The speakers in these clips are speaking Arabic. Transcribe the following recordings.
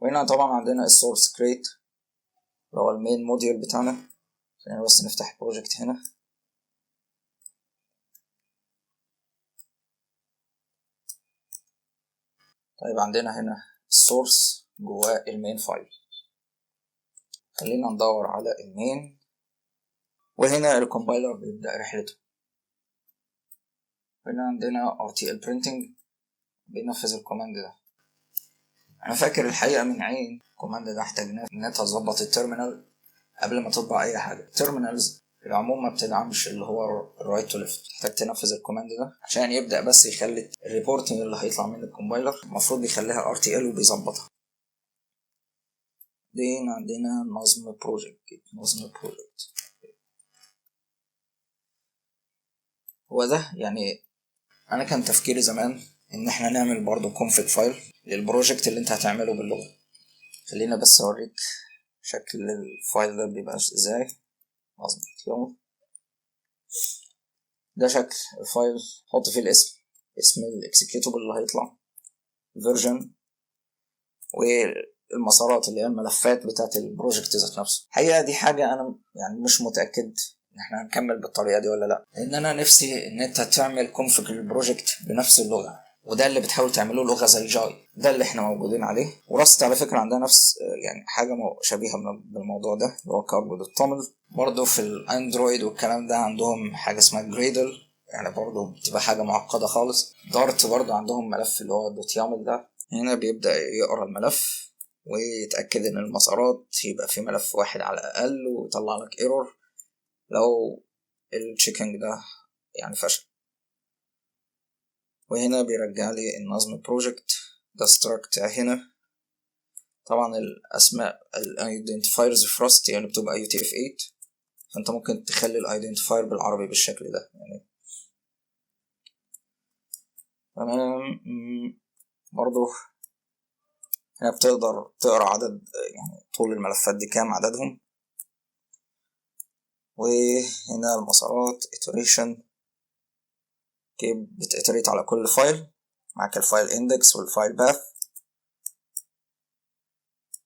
وهنا طبعا عندنا السورس كريت اللي هو المين موديول بتاعنا. خلينا بس نفتح البروجكت هنا. طيب عندنا هنا السورس جواه المين فايل. خلينا ندور على المين، وهنا الكومبايلر بيبدأ رحلته. هنا عندنا RTL printing بينفذ الكوماند ده. انا فاكر الحقيقة من عين الكوماند ده احتاجناه ان انت تظبط التيرمينال قبل ما تطبع اي حاجة. التيرمينالز العموم ما بتدعمش اللي هو الرايت تو ليفت، تحتاج تنفذ الكوماند ده عشان يبدأ بس يخلي الريبورتنج اللي هيطلع من الكومبايلر المفروض يخليها RTL وبيظبطها. دي عندنا نظم بروجكت. هو ده يعني انا كان تفكيري زمان ان احنا نعمل برضو config فايل للبروجكت اللي انت هتعمله باللغة. خلينا بس اوريك شكل الفايل ده بيبقى ازاي. مظبوط، ده شكل الفايل. حط فيه اسم الاكسكيوتابل اللي هيطلع، version، والمسارات اللي هي الملفات بتاعت البروجكت ذات نفسه. الحقيقة دي حاجة انا يعني مش متأكد ان احنا هنكمل بالطريقة دي ولا لا، لان انا نفسي ان انت تعمل config للبروجكت بنفس اللغة، وده اللي بتحاول تعمله لغة زي جاي، ده اللي احنا موجودين عليه. وراست على فكرة عندها نفس يعني حاجة شبيهة بالموضوع ده اللي هو cargo.toml. برضه في الاندرويد والكلام ده عندهم حاجة اسمها جريدل، يعني برضه بتبقى حاجة معقدة خالص. دارت برضه عندهم ملف اللي هو .yaml ده. هنا بيبدأ يقرأ الملف ويتأكد ان المسارات يبقى في ملف واحد على الأقل، ويطلع لك ايرور لو التشيكنج ده يعني فشل. وهنا بيرجع لي النظم بروجكت ده struct هنا. طبعا الاسماء الايدنتيفايرز في راست يعني بتبقى UTF-8، فانت ممكن تخلي الايدنتيفاير بالعربي بالشكل ده يعني. تمام. برضو هنا بتقدر تقرا عدد يعني طول الملفات دي كام عددهم. وهنا المسارات iteration كيف بتإتريت على كل فايل. معاك الفايل index والفايل path.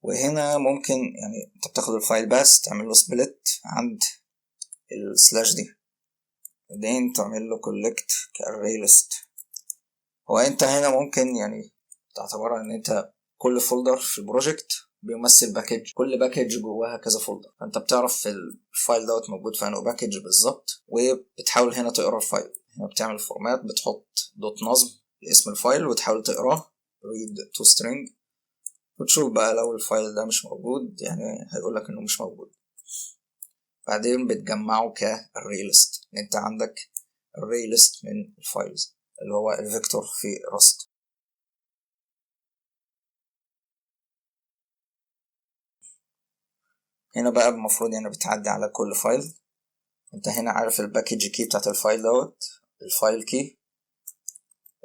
وهنا ممكن يعني انت بتاخد الفايل باث تعمل له سبليت عند السلاش دي، بعدين تعمل له collect كarray list. هو انت هنا ممكن يعني تعتبرها ان انت كل فولدر في البروجكت بيمثل باكج، كل باكج جواها كذا فولدر، فانت بتعرف في الفايل دوت موجود في انه باكج بالظبط، وبتحاول هنا تقرا الفايل. هنا بتعمل فورمات، بتحط دوت نظم لاسم الفايل وتحاول تقراه read to string، وتشوف بقى لو الفايل ده مش موجود يعني هيقولك انه مش موجود. بعدين بتجمعه كarray list، انت عندك array list من الفايلز اللي هو الفيكتور في راست. هنا بقى المفروض يعني بتعدي على كل فايل. انت هنا عارف الباكج كي بتاعت الفايل دوت، الفايل كي،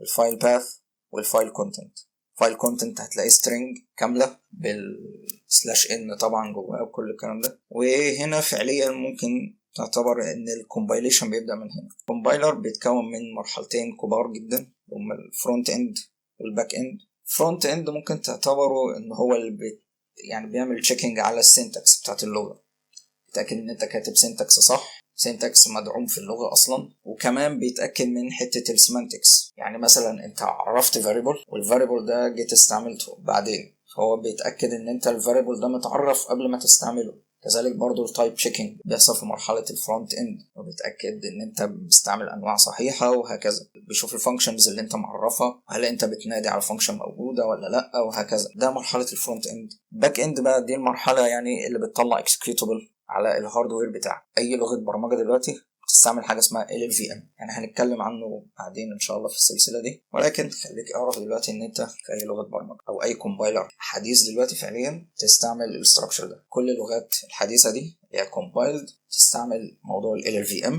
الفايل باث، والفايل كونتنت. فايل كونتنت هتلاقي string كاملة بالسلاش n طبعا جواه وكل الكلام ده. وهنا فعليا ممكن تعتبر ان الكومبايليشن بيبدأ من هنا. الكومبايلر بيتكون من مرحلتين كبار جدا هما الفرونت اند والباك اند. فرونت اند ممكن تعتبره ان هو اللي يعني بيعمل تشيكينج على السينتاكس بتاعت اللغة، يتأكد ان انت كاتب سينتاكس صح، سينتاكس مدعوم في اللغة اصلا. وكمان بيتأكد من حتة السيمانتكس، يعني مثلا انت عرفت variable والفاريبل ده جيت استعملته بعدين، فهو بيتأكد ان انت الفاريبل ده متعرف قبل ما تستعمله. كذلك برضو التايب تشيكينج بيحصل في مرحلة الفرونت اند، وبيتأكد ان انت مستعمل انواع صحيحة وهكذا. بيشوف الفانكشنز اللي انت معرفها، هل انت بتنادي على فانكشن موجودة ولا لا وهكذا. ده مرحلة الفرونت اند. باك اند بقى دي المرحلة يعني اللي بتطلع اكسكيوتابل على الهاردوير بتاعك. اي لغة برمجة دلوقتي بتستعمل حاجة اسمها LLVM، يعني هنتكلم عنه بعدين ان شاء الله في السلسلة دي، ولكن خليك اعرف دلوقتي ان انت في اي لغة برمجة او اي كومبايلر حديث دلوقتي فعليا تستعمل الاستراكشر ده. كل اللغات الحديثة دي هي كومبايلد تستعمل موضوع LLVM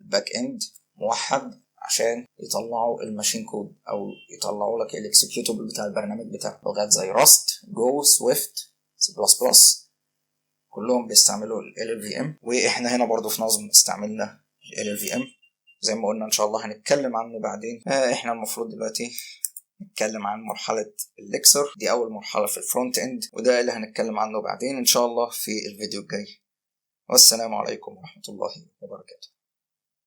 الباك اند موحد عشان يطلعوا الماشين كود او يطلعوا لك الاكسكيوتابل بتاع البرنامج بتاعك. لغات زي راست، جو، سويفت، سي بلس بلس كلهم بيستعملوا ال LLVM. واحنا هنا برضو في نظم استعملنا ال LLVM زي ما قلنا ان شاء الله هنتكلم عنه بعدين. احنا المفروض دلوقتي نتكلم عن مرحلة الليكسر، دي أول مرحلة في الفرونت إند، وده اللي هنتكلم عنه بعدين إن شاء الله في الفيديو الجاي. والسلام عليكم ورحمة الله وبركاته.